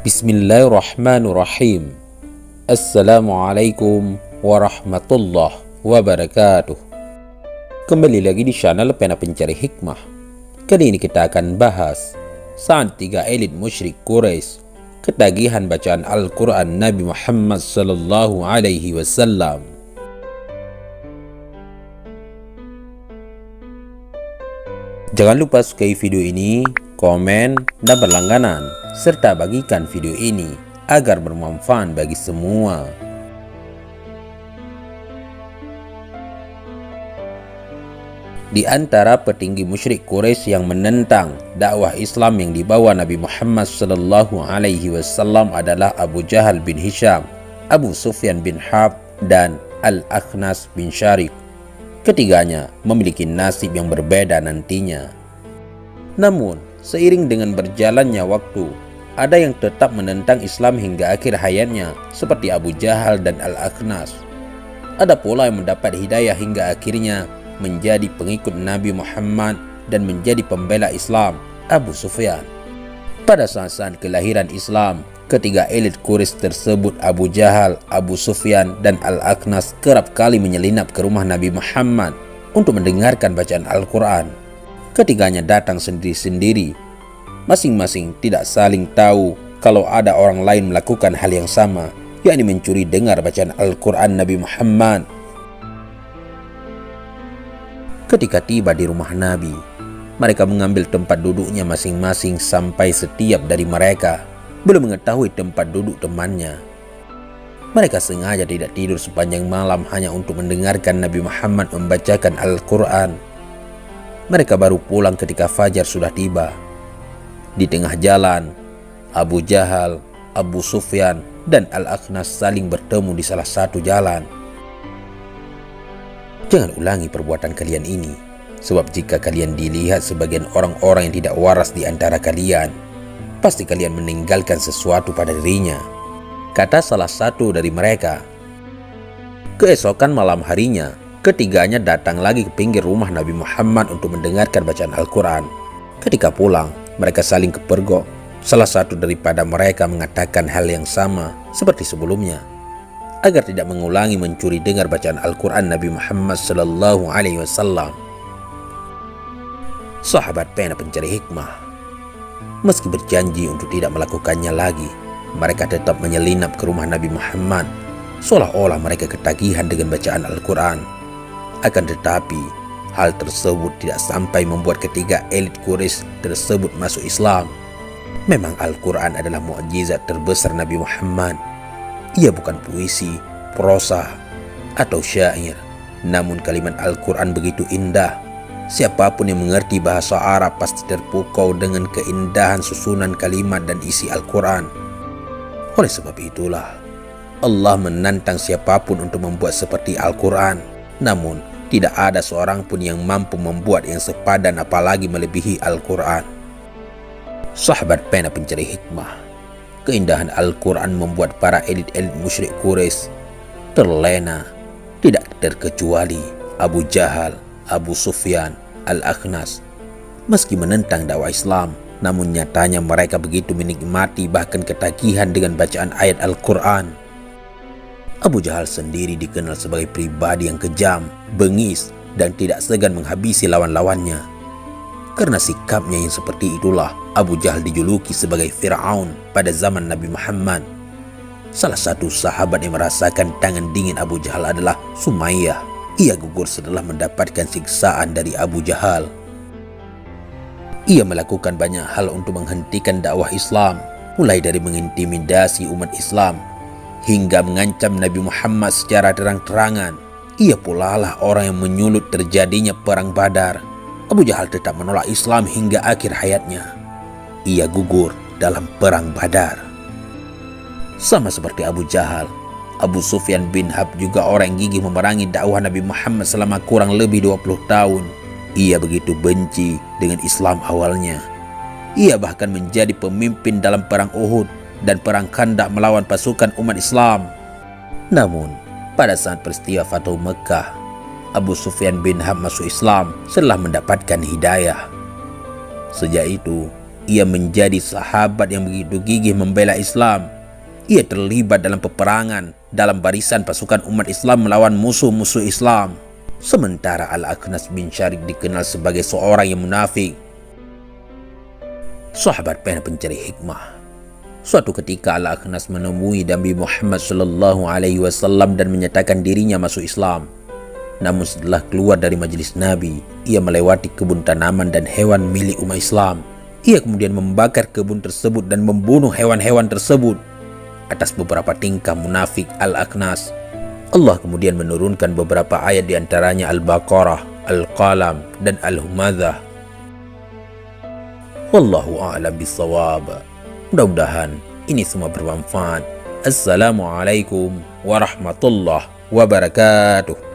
Bismillahirrahmanirrahim. Assalamualaikum warahmatullahi wabarakatuh. Kembali lagi di channel Pena Pencari Hikmah. Kali ini kita akan bahas saat 3 elit musyrik Quraisy ketagihan bacaan Al-Quran Nabi Muhammad sallallahu alaihi wasallam. Jangan lupa sukai video ini, komen, dan berlangganan, serta bagikan video ini agar bermanfaat bagi semua. Di antara petinggi musyrik Quraisy yang menentang dakwah Islam yang dibawa Nabi Muhammad sallallahu alaihi wasallam adalah Abu Jahal bin Hisham, Abu Sufyan bin Harb, dan Al-Akhnas bin Syariq. Ketiganya memiliki nasib yang berbeda nantinya. Namun, seiring dengan berjalannya waktu, ada yang tetap menentang Islam hingga akhir hayatnya, seperti Abu Jahal dan Al-Akhnas. Ada pula yang mendapat hidayah hingga akhirnya menjadi pengikut Nabi Muhammad dan menjadi pembela Islam, Abu Sufyan. Pada saat-saat kelahiran Islam, ketiga elit Quraisy tersebut, Abu Jahal, Abu Sufyan, dan Al-Akhnas, kerap kali menyelinap ke rumah Nabi Muhammad untuk mendengarkan bacaan Al-Quran. Ketiganya datang sendiri-sendiri, masing-masing tidak saling tahu kalau ada orang lain melakukan hal yang sama, yakni mencuri dengar bacaan Al-Quran Nabi Muhammad. Ketika tiba di rumah Nabi, mereka mengambil tempat duduknya masing-masing sampai setiap dari mereka belum mengetahui tempat duduk temannya. Mereka sengaja tidak tidur sepanjang malam hanya untuk mendengarkan Nabi Muhammad membacakan Al-Quran. Mereka baru pulang ketika fajar sudah tiba. Di tengah jalan, Abu Jahal, Abu Sufyan, dan Al-Akhnas saling bertemu di salah satu jalan. Jangan ulangi perbuatan kalian ini, sebab jika kalian dilihat sebagian orang-orang yang tidak waras di antara kalian, pasti kalian meninggalkan sesuatu pada dirinya, kata salah satu dari mereka. Keesokan malam harinya, ketiganya datang lagi ke pinggir rumah Nabi Muhammad untuk mendengarkan bacaan Al-Quran. Ketika pulang, mereka saling kepergok. Salah satu daripada mereka mengatakan hal yang sama seperti sebelumnya, agar tidak mengulangi mencuri dengar bacaan Al-Quran Nabi Muhammad sallallahu alaihi wasallam. Sahabat Pena Pencari Hikmah, meski berjanji untuk tidak melakukannya lagi, mereka tetap menyelinap ke rumah Nabi Muhammad, seolah-olah mereka ketagihan dengan bacaan Al-Quran. Akan tetapi, hal tersebut tidak sampai membuat ketiga elit Quraisy tersebut masuk Islam. Memang Al-Quran adalah mukjizat terbesar Nabi Muhammad. Ia bukan puisi, prosa, atau syair. Namun kalimat Al-Quran begitu indah. Siapapun yang mengerti bahasa Arab pasti terpukau dengan keindahan susunan kalimat dan isi Al-Quran. Oleh sebab itulah, Allah menantang siapapun untuk membuat seperti Al-Quran. Namun, tidak ada seorang pun yang mampu membuat yang sepadan apalagi melebihi Al-Quran. Sahabat Pena Pencari Hikmah, keindahan Al-Quran membuat para elit-elit musyrik Quraisy terlena, tidak terkecuali Abu Jahal, Abu Sufyan, Al-Akhnas. Meski menentang dakwah Islam, namun nyatanya mereka begitu menikmati bahkan ketagihan dengan bacaan ayat Al-Quran. Abu Jahal sendiri dikenal sebagai pribadi yang kejam, bengis, dan tidak segan menghabisi lawan-lawannya. Karena sikapnya yang seperti itulah, Abu Jahal dijuluki sebagai Fir'aun pada zaman Nabi Muhammad. Salah satu sahabat yang merasakan tangan dingin Abu Jahal adalah Sumayyah. Ia gugur setelah mendapatkan siksaan dari Abu Jahal. Ia melakukan banyak hal untuk menghentikan dakwah Islam, mulai dari mengintimidasi umat Islam hingga mengancam Nabi Muhammad secara terang-terangan. Ia pula lah orang yang menyulut terjadinya perang Badar. Abu Jahal tetap menolak Islam hingga akhir hayatnya. Ia gugur dalam perang Badar. Sama seperti Abu Jahal, Abu Sufyan bin Harb juga orang yang gigih memerangi dakwah Nabi Muhammad selama kurang lebih 20 tahun. Ia begitu benci dengan Islam awalnya. Ia bahkan menjadi pemimpin dalam perang Uhud dan perang Khandaq melawan pasukan umat Islam. Namun, pada saat peristiwa Fathu Mekah, Abu Sufyan bin Harb masuk Islam setelah mendapatkan hidayah. Sejak itu, Ia menjadi sahabat yang begitu gigih membela Islam. Ia terlibat dalam peperangan dalam barisan pasukan umat Islam melawan musuh-musuh Islam. Sementara Al-Akhnas bin Syariq dikenal sebagai seorang yang munafik. Sahabat pena pencari hikmah. Suatu ketika Al-Akhnas menemui Nabi Muhammad SAW dan menyatakan dirinya masuk Islam. Namun setelah keluar dari majelis Nabi, ia melewati kebun tanaman dan hewan milik umat Islam. Ia kemudian membakar kebun tersebut dan membunuh hewan-hewan tersebut. Atas beberapa tingkah munafik Al-Akhnas, Allah kemudian menurunkan beberapa ayat diantaranya Al-Baqarah, Al-Qalam, dan Al-Humadzah. Wallahu a'lam bissawab. Mudah-mudahan ini semua bermanfaat. Assalamualaikum warahmatullahi wabarakatuh.